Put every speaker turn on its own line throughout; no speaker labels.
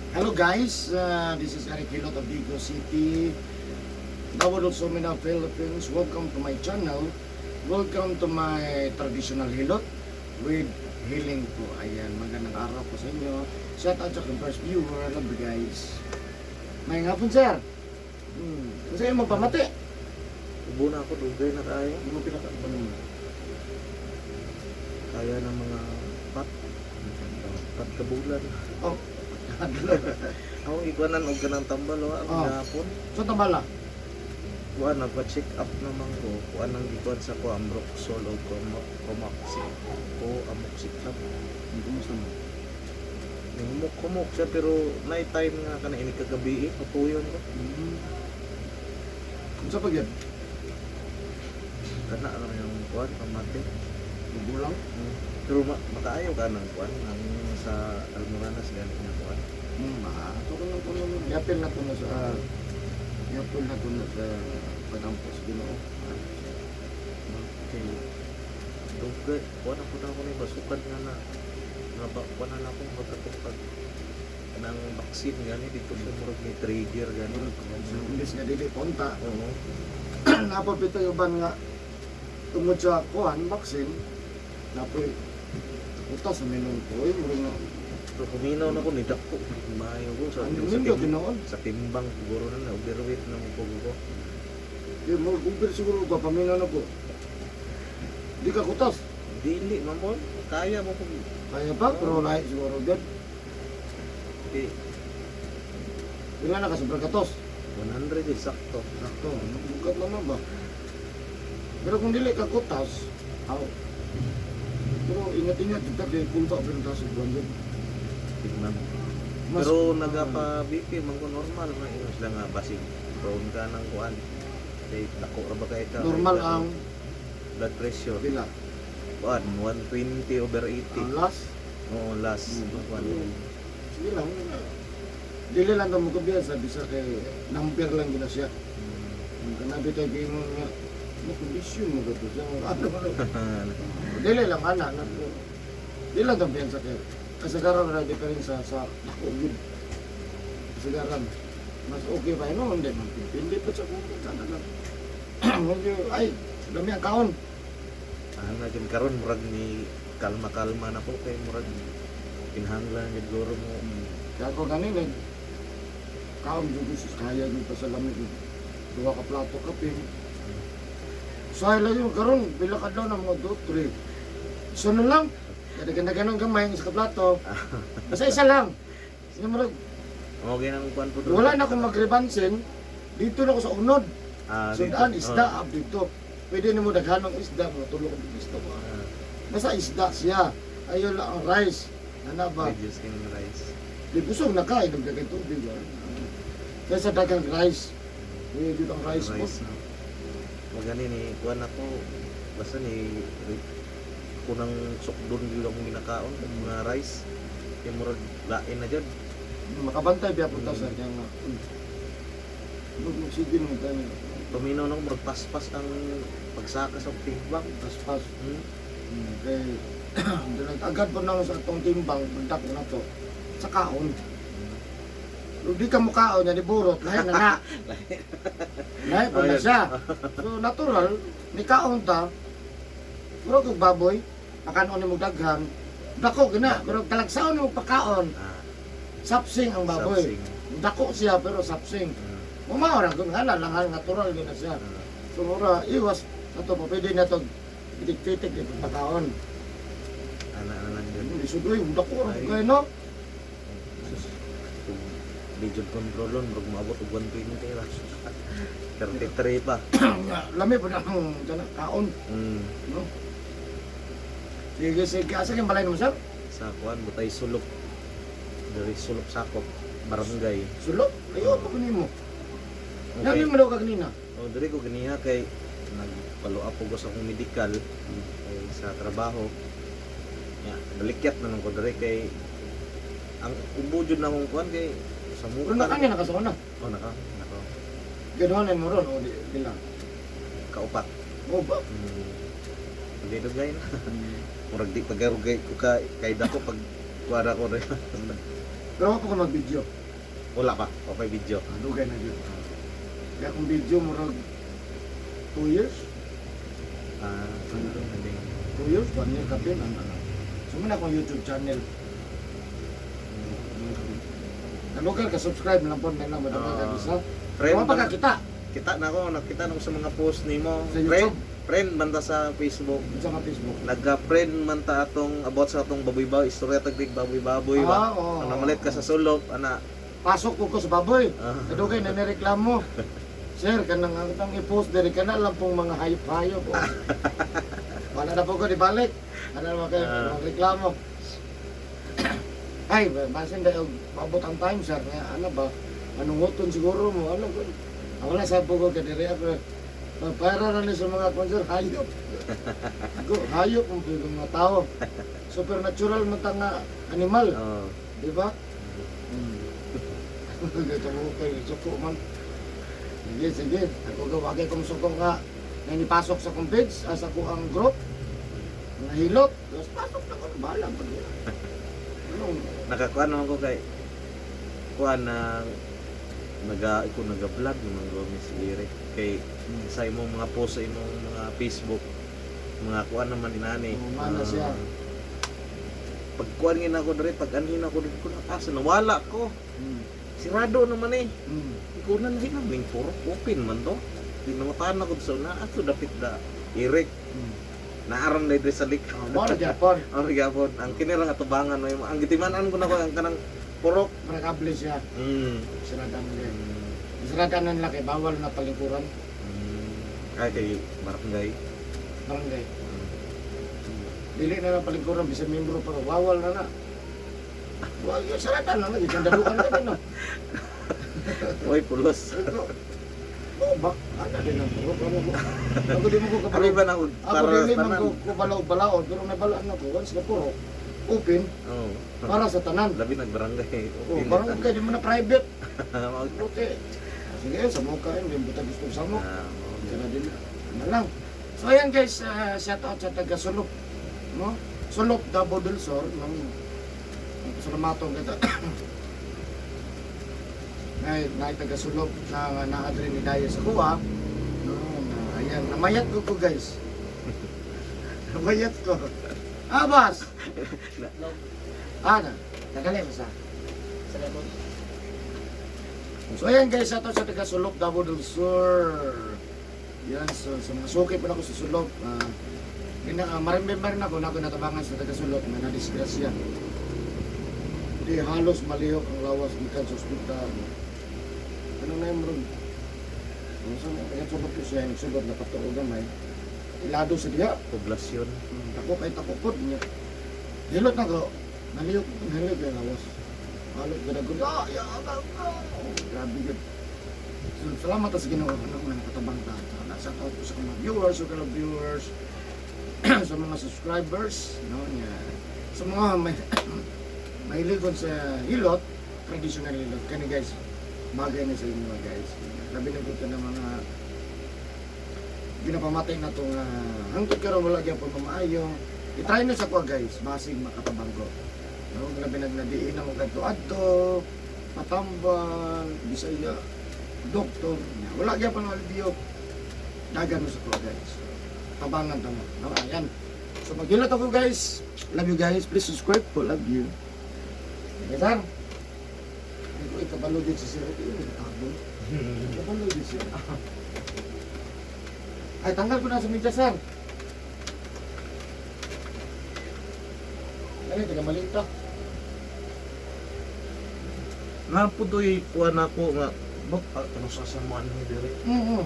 Hello guys, this is Eric Hilot of Vigo City, Dawadot Sumina, Philippines. Welcome to my channel. Welcome to my traditional hilot with healing po. Ayan, magandang araw po sa inyo. Shout out sa aking first viewer. Love you guys. May nga po sir. Kasi yung magpamati.
Ubo na ako, dugay na tayo.
Hindi mo pinakakabal mo.
Kaya ng mga pat kabulan.
Oh,
Ako ikuanan og kanang tambal wa
Oh.
gahapon.
so tabala.
Wa nagpa-check up naman ko. Kuan ang gikuan sa ko Ambroxol o Comoxiclav. Amoxiclav.
Kumusta mo?
Humok siya pero night time nga kana ini kagabi papuyon ko.
Kumusta pa yan?
Kana lang yung kuan pamati.
Bubulang?
Pero makaayo ka ng kuan ang sa Almoranas ganit nga kuan.
Ito ko lang po naman. Yapil na po na sa pag-ampos. Ginoo.
Okay. Dugay, kuan ako na ko ni basukan nga na kuan na akong magkatupag ng vaccine gani dito sa murag ni trigger gani.
Imbis nga dili punta.
Oo.
Napapito yung ban nga tungod sa kuhan, vaccine. Napoy, utas sa minong ko. Yung nga,
So kuminaw na ko ni dako. Maayo ko sa
ano
sa,
yung ginoon?
sa timbang siguro na overweight na mo ko.
Yung mga uber siguro ba, paminaw na po. Di ka kutas.
Dili mamon, kaya mo ko.
Kaya pa, pero lahat siguro din.
Eh,
Ilan na ka, sobrang katos.
100 sakto.
Sakto, bukat lang na ba? Pero kung dili ka kutas, aw. Pero ingat-ingat, kita kay kulba pa rin tayo sa buwan.
Tignan.
Mas-
Pero nagapa BP man ko normal na ingon sila nga basig prone ka ng kuan. Kay dako ra ba kay ka?
Normal
Kay
ang
blood pressure.
bila.
Kuan 120 over 80.
Ang last,
Oo, last. Kuan.
sige lang. Dili lang ito magkabiyan, sabi sa kay number lang gina siya. Ang kanabi tayo kayo nga, may kondisyon mo gato siya. Ano ba? Dili lang ana. Dili lang ito biyan sa kay. Kasagaran na diferensya sa ako yun. Kasagaran. Mas okay pa yun, hindi man. Hindi pa sa kung sana lang. Ay, dami ang kaon.
Ana gyud karon murag ni kalma-kalma na po kay murag kinahanglan gyud guro mo.
Kaya ako ganin eh. Kaon dito sa kaya dito sa lamig. Dua ka plato kape. Sa ila yung karon pila ka daw ng mga 2, 3. So na lang. Kada ganang gamay ng isa ka plato. Basta isa lang. Sige mo lang.
Mo ginang kuan po
Wala na akong magribansin. Dito na ako sa unod. Sudaan,
dito.
isda ab dito. Pwede na mo daghanong isda, mga tulog ang isda mo. Basta isda siya. Ayaw lang ang rice. Ano ba?
Reduce in rice.
Di busog na ka, inom dagang tubig. Kaya sa dagang rice. Ayaw dito ang rice mo.
Rice. Magani ni kuan ako basta ni kunang sukdon gyud akong ginakaon kag mga rice. Kay murag lain na jud.
Makabantay biya punta sa kanya nga. Sige mo tayo.
Paminaw na ko murag paspas ang pagsaka sa timbang.
Paspas.
Hmm.
Kaya agad po na sa atong timbang, magdak na to. Sa kaon. Kung di ka mukaon, yan iburot, lahat na na. Lahat po na siya. So natural, ni kaon ta, pero kung baboy, pakanon ni mo daghan, dako gina, pero kalagsaon ni mo pakaon, sapsing ang baboy.
Sapsing.
Dako siya, pero sapsing. Mamaw kung lang natural gina siya. So mura, iwas, ito po, pwede na ito, pitik-pitik, ito pakaon.
Ana lang jud.
Hindi sudoy, dako, kayo no?
Medyo kontrolon murag maabot og 120 ra. 33 pa.
Lami po na ang kaon. No? Sige, asa kang balay mo sir?
Sa kuan butay sulok. Dari sulok sakop barangay.
Sulok? Ayaw pa kunin mo.
Okay.
Lami mo daw ka kanina.
O diri ko ganiya kay nagpalo up ko sa akong medical kay sa trabaho. Ya, balikyat na nang ko diri kay ang ubo jud na akong kuan kay sa
Pero
muka.
nakanya nakasama na.
Oh, naka.
Gano'n mo ron, o di lang.
Kaupat.
O ba?
Hindi dugay na. Murag di pagarugay ko kay dako pag kuara ko rin.
Pero ako ka mag-video.
Wala pa, okay video.
Dugay na yun. Kaya kung video, murag 2 years.
Ano din.
2 years, 1 year kapin. So, muna akong YouTube channel. Nalugar ka, subscribe lang po. May lang, madami ka isa.
Friend,
Kung pa ka kita.
kita na ako, nakita na ko sa mga post nimo.
Sa YouTube?
Friend man ta sa Facebook.
Sa mga Facebook.
Nagka-friend man ta atong about sa atong baboy-baboy, istorya tagdig baboy-baboy ba.
Oo.
Ang namalit ka sa sulop, ana.
Pasok ko sa baboy.
Ah.
Kadugay na nireklamo. Sir, kanang ang i-post diri ka na lang pong mga hayop-hayop. Wala na po ko ibalik. Ano naman kayo, mga reklamo. Ay, basin dahil paabot ang time, sir. Nga, ano ba? Manunguton siguro mo. Ano ko? Wala sa po ko kadiri ako. Para na sa mga sponsor, hayop. Hayop ang mga tao. Supernatural man ta nga animal.
Oh.
Di ba? Dito mo kayo, suko man. Sige, sige. Ako gawagay kong suko nga na inipasok sa kong page, sa ko ang group. Nahilot. Tapos pasok na ko, bahala pa nila.
Nakakuan naman ko kay kuan na naga-vlog naman ko Miss Lyric kay sa imong mga post sa imong mga Facebook mga kuan naman inani.
Mana siya.
Pagkuan ngin ako diri, pag anhin ako diri ko na asa nawala ko. Sirado naman eh. Ikaw na lang hinabing puro open man to. Tinungutan ako sa una ato dapit da Eric. Naaram na diri sa likod.
Mora Japon.
Ang gyapon, ang kinirang atubangan mo ang gitimanan ko na ko ang kanang purok.
Marakable siya. Siradan nila. Siradan na nila kay bawal na palingkuran.
Ay kay barangay.
Barangay. Dili na lang palingkuran, bisa membro pa. Bawal na na. Wala yung siradan na. Ikandalukan ka din.
Uy, pulos.
Oh, bak, ano din ang puro. Ako di mo ko
Ano
kapalaw.
ba na ako
Ako din man ko balaod. Pero nabalaan ako. Once na puro. Open.
Oh.
Para sa tanan.
Labi nagbarangay.
Oh, parang kaya di mo na private.
Mag
Okay. Sige, sa mukha yun. Hindi mo gusto sa mo.
Ah,
Hindi na din. Ano lang. So ayan guys, shout out sa taga Sulop. No? Sulop, Davao del Sur. Salamatong kita. na taga Sulop na naadre ni Daya sa kuha. No, ayan, namayat ko guys. Namayat ko. Abas! Ana, tagalay mo sa labot. So ayan guys, ato sa taga Sulop, Davao del Sur. Yan, so sa mga suki pa ako sa Sulop. Marimember na ako natabangan sa taga Sulop na nadisgrasya. Di halos malihok ang lawas gikan sa ospital. Ano na yung ron? Kaya sabot ko siya, nagsugod na patuo gamay. Ilado sa diha.
poblasyon.
Takop ay takopod niya. Hilot na ko. Naliyok yung lawas. Halot ka na ko. Grabe yun. So, salamat sa ginawa ko na nakatabang ta. Nasa tao ko sa mga viewers, sa mga viewers, sa mga subscribers, no, niya. Sa mga mahiligon sa hilot, traditional hilot. Kani guys, bagay na sa inyo guys. Labi na ko ng mga ginapamatay na itong hangtod karon wala gyud po maayo. I-try na sa ko guys, basig makatabang ko. No, grabe nagnadiin na mo kadto adto, Patambal, Bisaya, doktor. Wala gyud pa nalbiyo. Dagan mo sa ko guys. Tabangan ta mo. No, ayan. So maghilot ako guys. Love you guys. Please subscribe po. Love you. Okay, sir. Ito ikabalo din si Sir. Ikabalo din siya. Ay, tanggal ko na sa media, sir. Ay, taga malinta.
Napudoy kuan ako nga bak ano sa samuan ni dire.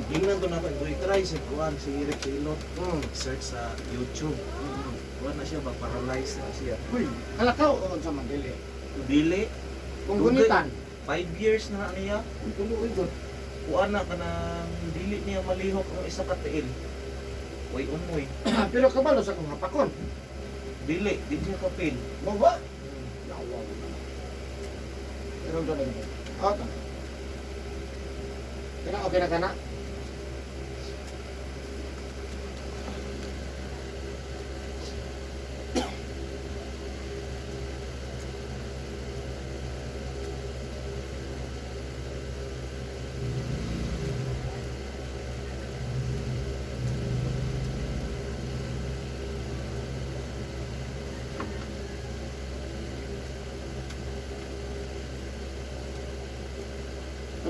Tingnan ko na ba doy try sa kuan si Eric Silot. Search sa YouTube. Kuan na siya ba paralyzed na siya.
Uy, kalakaw o sa Mandili.
Dili
Kung gunitan.
5 years na niya.
Tuloy doon.
Kuan na kanang dili niya malihok ang isa ka tiil. Uy umoy.
Pero kabalo sa kong hapakon.
Dili, di siya kapil.
Mo ba? Yawa mo na. Pero doon na yun. Ata. Kaya okay na ka na?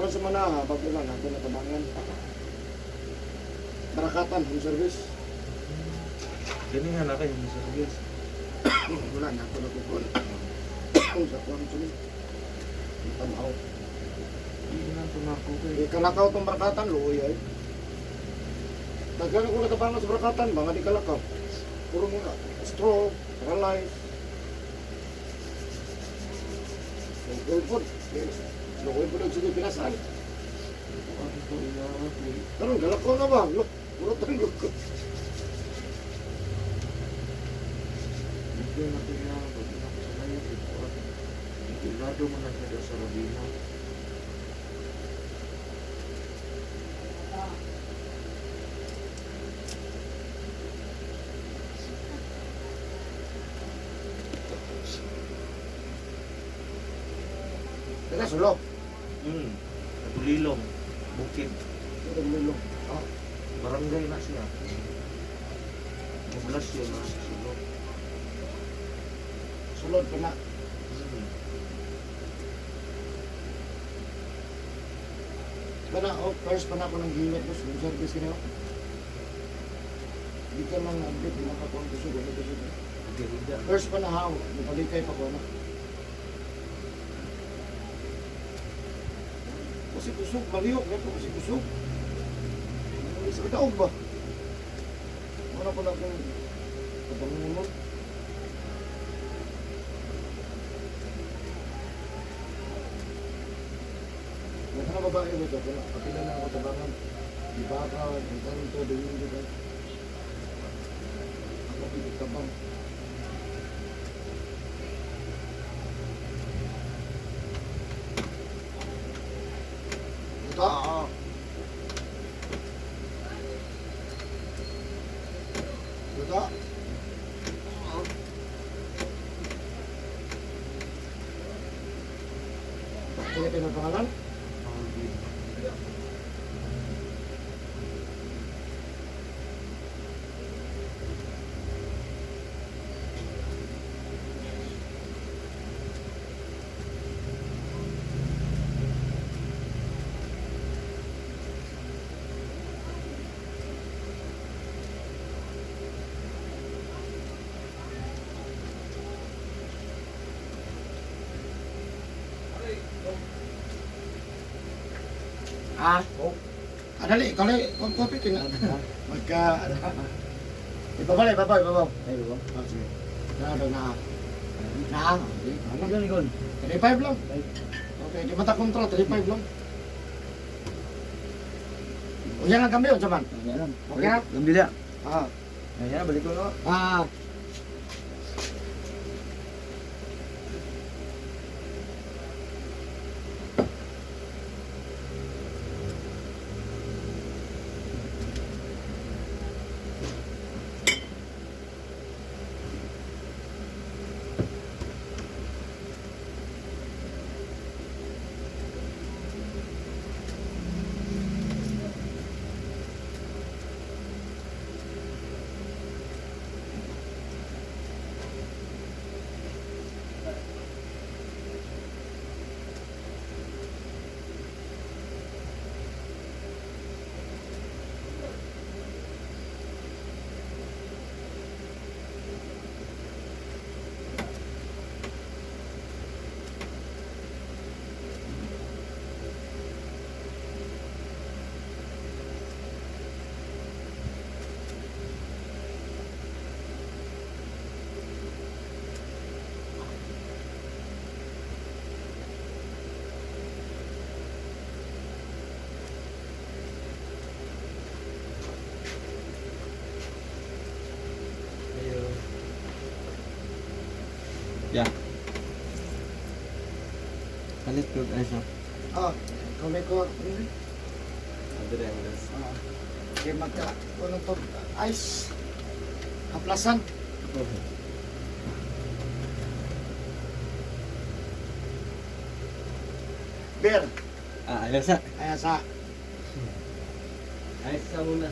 Karon sa Manaha, bago lang ako natabangan. Barakatan, home service.
Gani nga na kayo sa service.
Wala na ako nakukul. Sa kwan sila. Tanaw.
Hindi na ito na ako kayo.
Kalakaw tong barakatan, luoy ay. Daghan ako natabangan sa barakatan, mga di kalakaw. Puro mga stroke, paralyze. Luoy po. Luoy po sige pinasan.
Ano ito iyaw ko?
Karon galakaw na ba? Look, puro tanggol ko.
Hindi na ito iyaw. Pwede na ako sa layo. Ilado mo na siya sa Robina.
Teka, sulok.
Nagulilong. Bukid.
Ito mulong. Ah,
Barangay na siya. Poblasyon na sa sulok.
sulod pa na. Kana, oh, first pa na ako ng hingat mo. Yung service ka na. Hindi ka man update, hindi makakuha ko sugo.
Gerida.
First pa na ha, napalikay pa ko na. Kasi kusog, maliyok, yan po kasi kusog. Sa kataog ba? Wala pala akong kapangunod. Nasa na babae ba ito? Kapila na ako tabangan. Di ba ka, ang tanong to, doon dito. Ako pipit tabang. Ito? Ito? Kaya pinapangalan? Ah, oh. Dali, kopi tinggal. Magka, ibabaw.
Ay, ba?
Ah, sige. Na.
Ano yun, Igon?
35 lang. Okay, di mata kontrol, 35 lang. O yan ang kami yun, saman.
Ayan.
Okay na?
Gambil ya.
Ah,
Ayan, balik ko no.
ah.
Ya. Balik ko guys.
Ah, kami ko.
Ada yang guys.
Ah, kaya magka, ano to, ice. Haplasan. Beer.
Ah, ayan sa.
Ayan sa.
Ayos sa muna.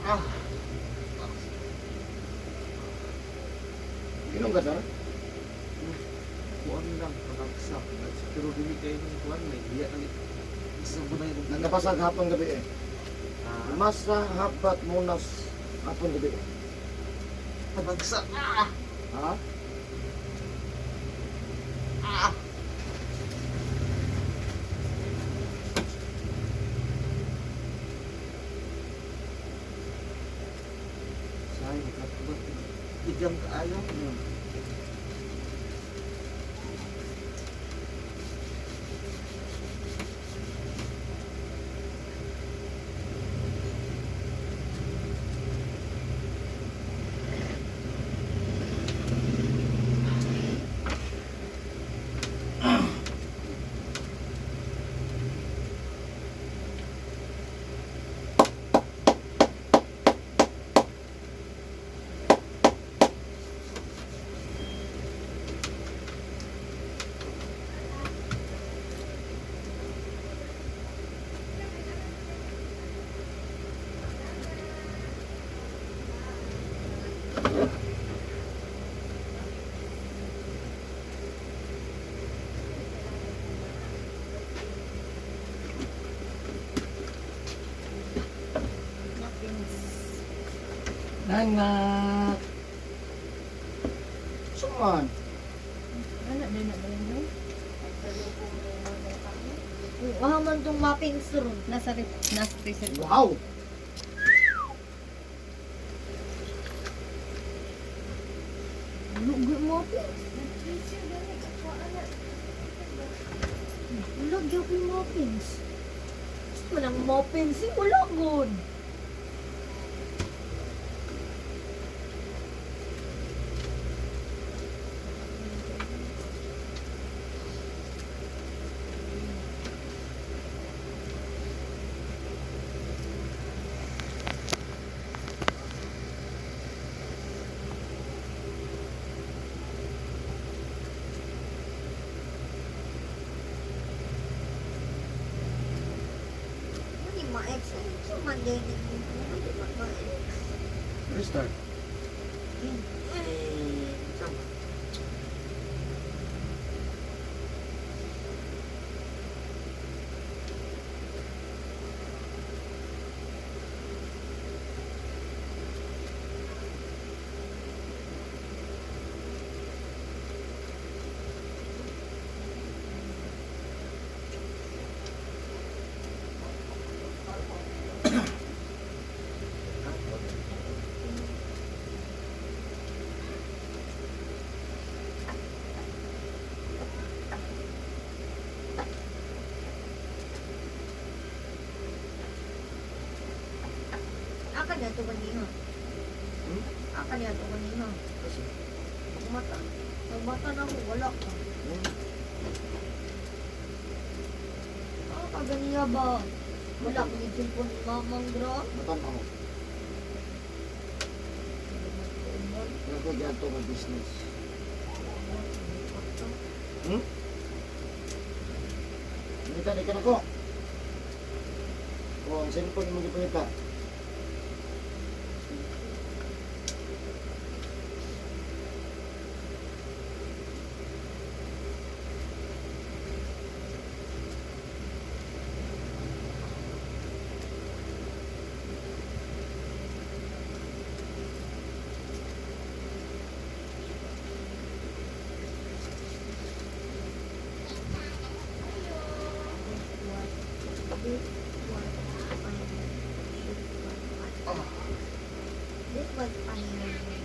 Ah.
Inom ka, sir?
Kuan lang, panagsak. Pero dili kayo ng kuan, may iya na isa mo na yung
Nagkapasag hapon gabi eh.
Ah,
Masa hapat munas hapon gabi eh.
panagsak. Ah!
Ha?
Ah! Sayang, katulad. Bigyan ka ayaw.
Hmm. Nanak. Suman.
Ano din na ba yun? Wah man tong mapping sir. Nasa freezer.
Wow.
Lugo mo pins. Lugo ko mo pins. Gusto mo ng muffins, wala good. Hindi ma-ex. Suman din. Hindi ma-ex.
Restart.
Akan ya to kanina. Akan ya to kanina.
Kasi.
Mata. Nagbata na ako, wala ka. Kaganiya ba? Wala ko yung cellphone ni Mamang Gra.
Matan ako. Nagkagyan to ka business. Hmm? Nita, di ka na ko. O, ang cellphone mo gipangita.
This was funny.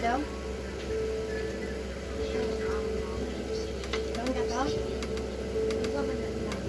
daw? Daw ka to? Ikaw ba na lang?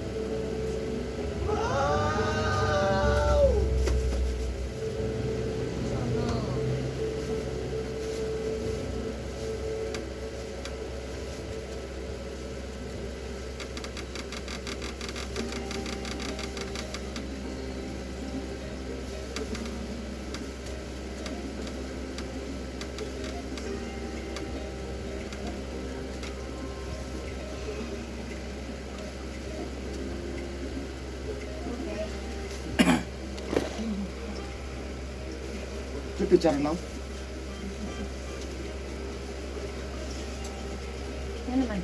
Ito picture mo?
Yan naman.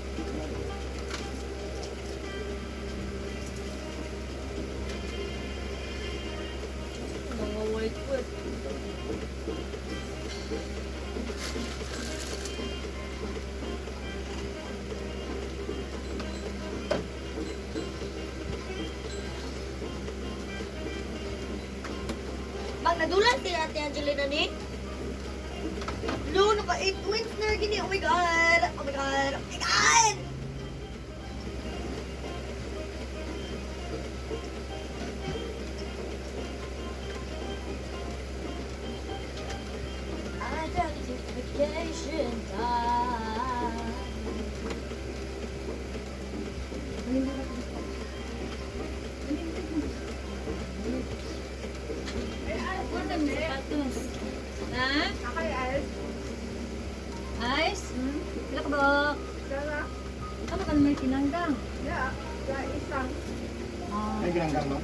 Mga white foot. Bang nadulan si Ate Angelina ni? Lo, naka 8 wins na gini. Oh my god! Oh my god! Oh my god! I got to vacation time.
sapatos. Ha?
Akay ay.
Ice? Pila ka ba?
Kala.
Ano ka naman kinanggang?
Ya. Ya isang.
Ah,
Ay, ginanggang no?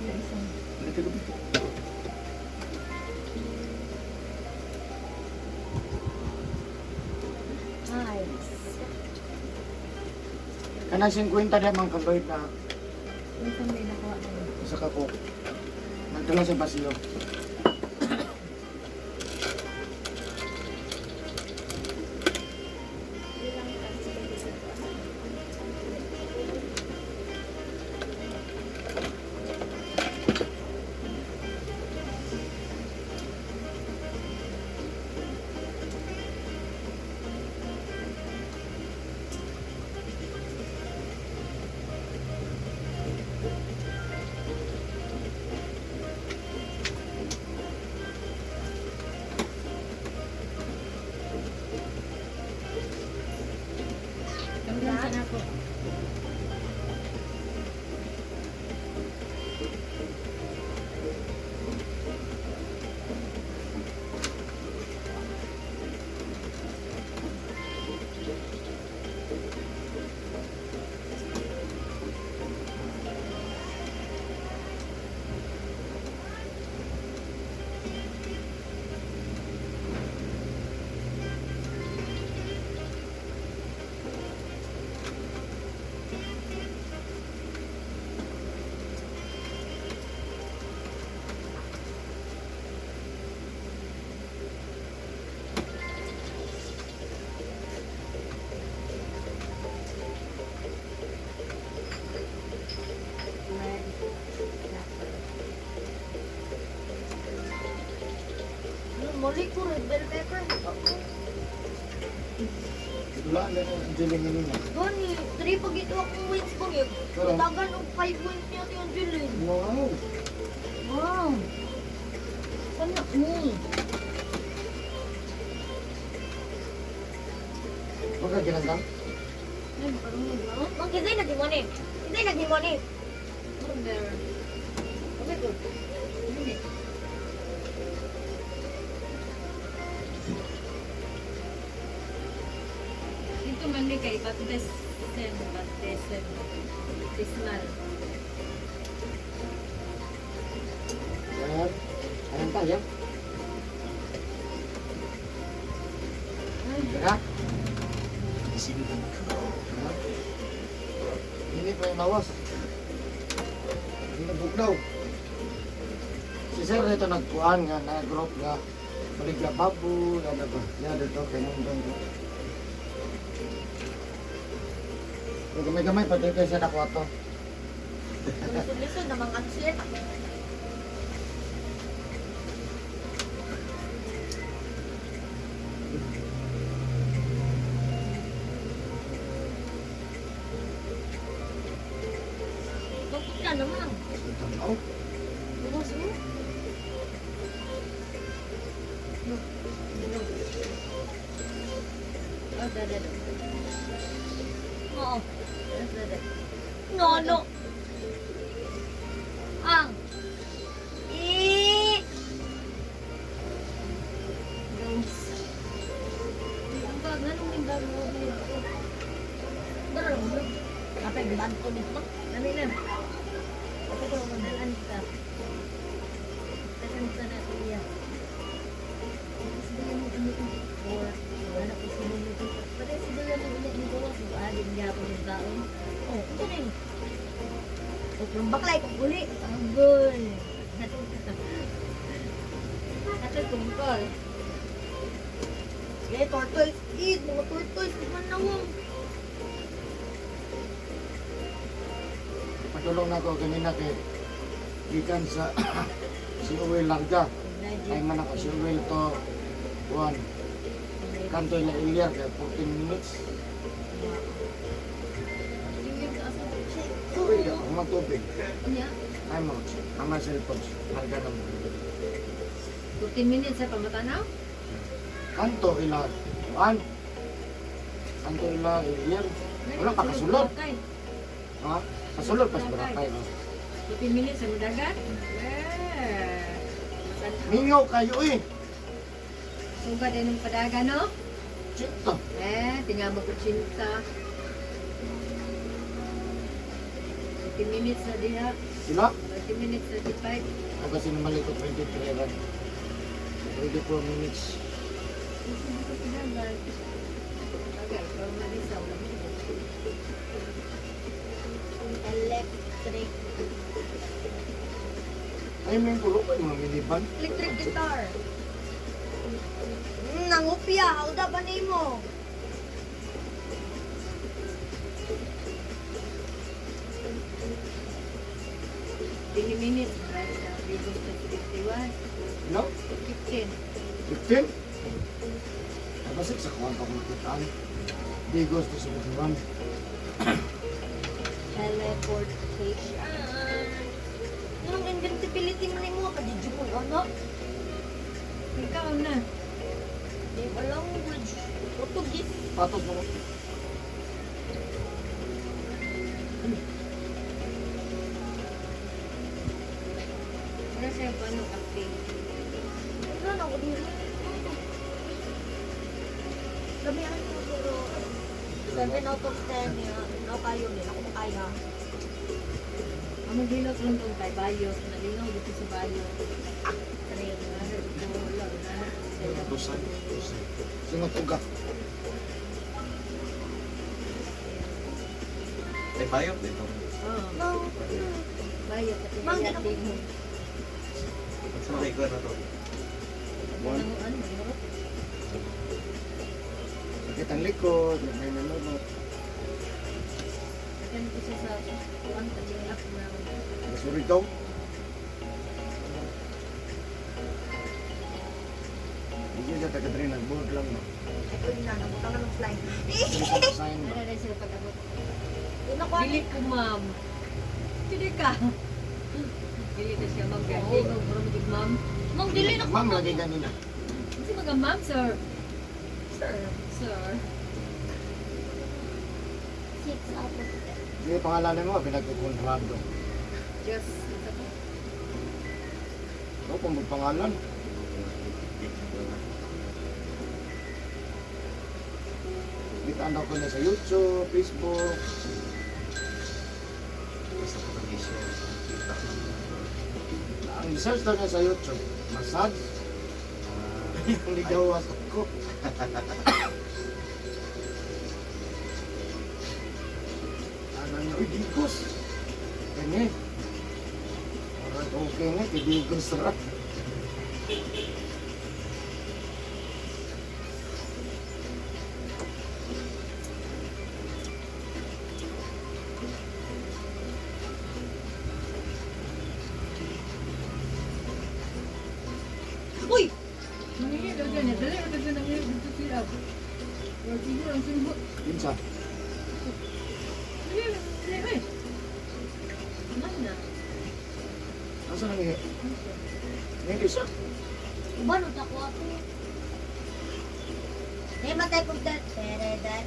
isang.
Ito gabi.
Ice.
Kanang 50 di man kagoy na
Isang may nakuha na yun.
sa kako. Nagdala sa basiyo.
Hanggang saan ako?
Muli ko red bell pepper.
Wala na ang jiling niya.
Gani, dari pag ito akong wins ko yun.
Pero-
Tagan og 5 wins niya yung Julie.
Wow.
Wow! Sana mo?
Baka ginanggang?
Ay, makarunod na.
Ang kizay nagimoni. Kizay nagimoni.
Order.
Okay, good.
Hindi. Ito man ni kay Batesen. Tismal.
Yan. Ayan pa, yan. Teka. Ini pa yung lawas. Hindi nagbugnaw. Si Sir ito nagkuhan nga na group nga Maligla babu, ano ba? Yan dito, kay Nundong. Gamay-gamay, pati kayo siya nakuha to.
Lisod-lisod namang answer. Bakit ka naman?
Oh,
Bukas mo?
Oh, dada.
Oo.
Dada.
Nono. Ang.
Ghost. Ang bag, anong yung bag mo?
Darang mo. Kapag bilan ko nito.
Dali na. Ako ko magdalan ka. Takan sa na iya. Sabihan mo ano ito? Or, wala ko sabihin ito. Pati sabihan mo ulit nito. So, adin niya ako ng taon.
Oh, ito rin. Yung baklay kong uli. Agol.
Ito tungkol.
Sige, tortoise eat. Mga tortoise. Di man nawang.
patulong na ko kanina kay gikan sa si Uwel Larga. Ay man ako si Uwel to Juan. Kanto na Ilyar kay 14 minutes. Uwel, ako magtubig.
Niya,
Ay mo, ama cellphone. Larga na mo.
14 minutes sa pamatanaw?
Kanto ila Juan. Kanto ila Ilyar. Wala pa kasulod. Ha? Kasulod pas Boracay. Oh.
15 minutes sa Mudagat? Eh,
Mingaw kayo eh.
Sugad din ng padaga, no?
Chito.
Tingnan mo ko chinta. 30 minutes na diha.
Sila?
30 minutes na di 5.
Ako kasi namali ko 23 rad. 24 minutes.
Okay, from Marisa, wala mo.
Electric.
Ay, may gulo pa yung mga minivan.
Electric guitar. Nangupya. Auda ba nimo?
Minutes, right? Bigos na 51.
No?
15.
15? Nabasik sa kuwan pa kung kitaan. Digos to sa kuwan.
Teleportation. Anong invincibility mo nimo ka di mo ano?
Ikaw na.
Di ba language? Portuguese.
Patos mo.
Ano sa'yo pa nung acting?
Ano na ako dito? Damihan ko pero 7 out of 10 niya. Ano kayo nila? Ako makaya.
Ang maghilot lang itong kay Bayos. Nalinaw dito sa Bayos.
Train.
Ano ito? Wala. Wala.
Dosan. Singot uga.
Ay, bayot dito.
Oo.
No.
Bayos. At
Mang,
yung acting mo.
Sa mga ikaw na to.
Ano? Ano?
Sakit ang likod. May nalunod.
Akan ko siya sa kuwan. Pag-iak na.
Sorry daw. Hindi siya taga-train. Nag-board lang. No?
Ito yun na. Nabuta ka ng slime.
Hindi siya sign
Ano
ba?
na sila pag-abot?
Yun ako.
Dili ko, ma'am. Dili ka. Dili na siya, ma'am. Dili ko, ma'am.
Mong dili na ko.
Ma'am, lagi ganina.
Kasi mga ma'am, sir.
Sir.
Sir.
6 out of 10.
Hindi pangalan mo, pinagkukontrado.
Just, ito po.
No, kung magpangalan. Kitaan daw ko na sa YouTube, Facebook.
Basta ko nag-share sa kita.
Ang search daw niya sa YouTube, massage. Hindi gawas ako. Ano niya, uy, digos. Kanya. Parang okay nga, kay digos ra.
Uy!
Mangingi daw dyan. Dali ka dyan ang hirap dito sila. Wala siguro ang sinubot.
Yun sa,
Dali, dali, eh. Aman na.
nasa nangyay? Hindi siya.
Ubano ta ko ako. Matay kong that. Pero that.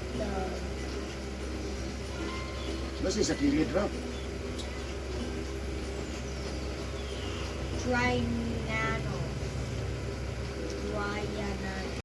Basta sa kilid ra.
Try nano. Try na.